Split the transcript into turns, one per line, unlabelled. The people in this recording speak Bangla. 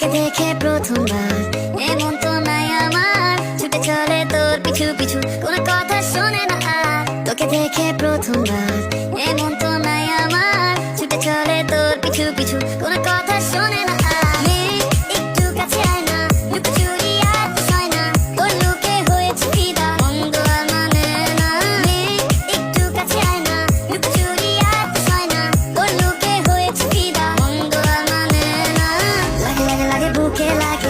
তোকে দেখে প্রথমবার এমন তো নাই আমার, ছুটে চলে তোর পিছু পিছু, কোনো কথা শোনে না আর। তোকে দেখে প্রথমবার এমন তো নাই আমার, ছুটে চলে তোর পিছু পিছু, কোনো কথা শোনে না আর। মেয়ে একটু কাছে আয় না, লুকোচুরি আর হয় না, তোর লোকে হয়েছে ফিদা, মন্দ আর মানে না। মেয়ে একটু কাছে আয় না, লুকোচুরি আর হয় না, তোর লোকে হয়েছে ফিদা, মন্দ আর মানে না। লাগে লাগে লাগে বুকে লাগে